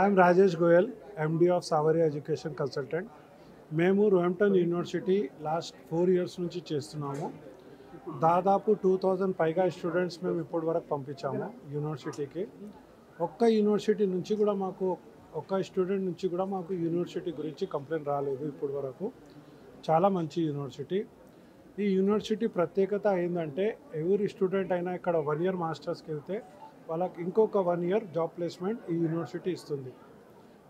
I'm Rajesh Goyal, MD of Sanwaliya education consultant. మేము రోయంప్టన్ university last 4 years నుంచి చేస్తున్నాము. దాదాపు 2000 పైగా స్టూడెంట్స్ మేము ఇప్పటి వరకు పంపించాము యూనివర్సిటీకి. ఒక్క యూనివర్సిటీ నుంచి కూడా మాకు ఒక్క స్టూడెంట్ నుంచి కూడా మాకు యూనివర్సిటీ గురించి కంప్లైంట్ రాలేదు ఇప్పటి వరకు. చాలా మంచి యూనివర్సిటీ. ఈ యూనివర్సిటీ ప్రత్యేకత ఏంటంటే ఎవరి స్టూడెంట్ అయినా ఇక్కడ 1 ఇయర్ మాస్టర్స్కి వెళ్తే వాళ్ళకి ఇంకొక 1 ఇయర్ జాబ్ ప్లేస్మెంట్ ఈ యూనివర్సిటీ ఇస్తుంది.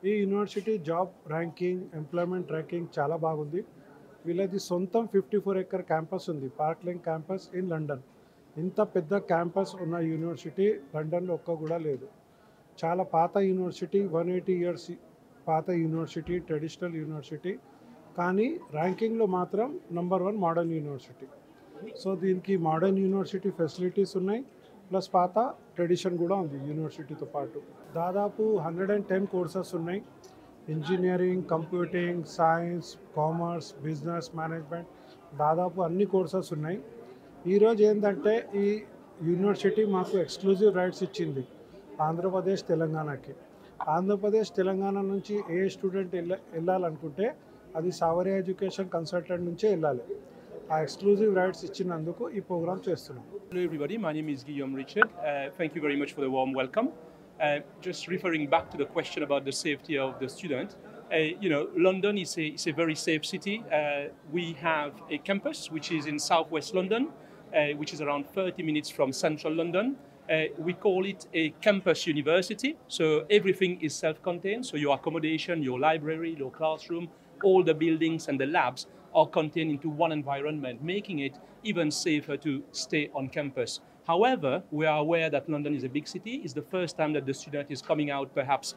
ఈ university job ranking, employment ranking చాలా బాగుంది. వీళ్ళది సొంతం 54 ఎకర్ క్యాంపస్ ఉంది, పార్క్లింగ్ క్యాంపస్ ఇన్ లండన్. ఇంత పెద్ద క్యాంపస్ ఉన్న యూనివర్సిటీ లండన్లో ఒక్క కూడా లేదు. చాలా పాత యూనివర్సిటీ, 180 ఇయర్స్ పాత యూనివర్సిటీ, ట్రెడిషనల్ యూనివర్సిటీ. కానీ ర్యాంకింగ్లో మాత్రం నంబర్ 1 మోడర్న్ యూనివర్సిటీ. సో దీనికి మోడర్న్ యూనివర్సిటీ ఫెసిలిటీస్ ఉన్నాయి, ప్లస్ పాత ట్రెడిషన్ కూడా ఉంది యూనివర్సిటీతో పాటు. దాదాపు 110 కోర్సెస్ ఉన్నాయి. Engineering, computing, science, commerce, business management, దాదాపు అన్ని కోర్సెస్ ఉన్నాయి. ఈరోజు ఏంటంటే ఈ యూనివర్సిటీ మాకు ఎక్స్క్లూజివ్ రైట్స్ ఇచ్చింది ఆంధ్రప్రదేశ్, తెలంగాణకి. ఆంధ్రప్రదేశ్, తెలంగాణ నుంచి ఏ స్టూడెంట్ వెళ్ళాలనుకుంటే అది సావరియా ఎడ్యుకేషన్ కన్సల్టెంట్ నుంచే వెళ్ళాలి. ఆ ఎక్స్క్లూజివ్ రైట్స్ ఇచ్చినందుకు ఈ ప్రోగ్రామ్ చేస్తున్నాం. Hello everybody, my name is Guillaume Richard. Thank you very much for the warm welcome. Just referring back to the question about the safety of the student, London is a very safe city. We have a campus which is in southwest London, which is around 30 minutes from central London. We call it a campus university, so everything is self-contained. So your accommodation, your library, your classroom, all the buildings and the labs are contained into one environment, making it even safer to stay on campus. However, we are aware that London is a big city. It's the first time that the student is coming out perhaps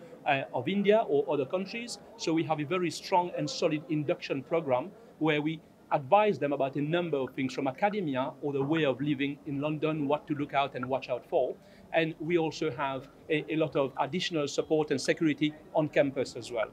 of India or other countries. So we have a very strong and solid induction program where we advise them about a number of things from academia or the way of living in London, what to look out and watch out for. And we also have a lot of additional support and security on campus as well.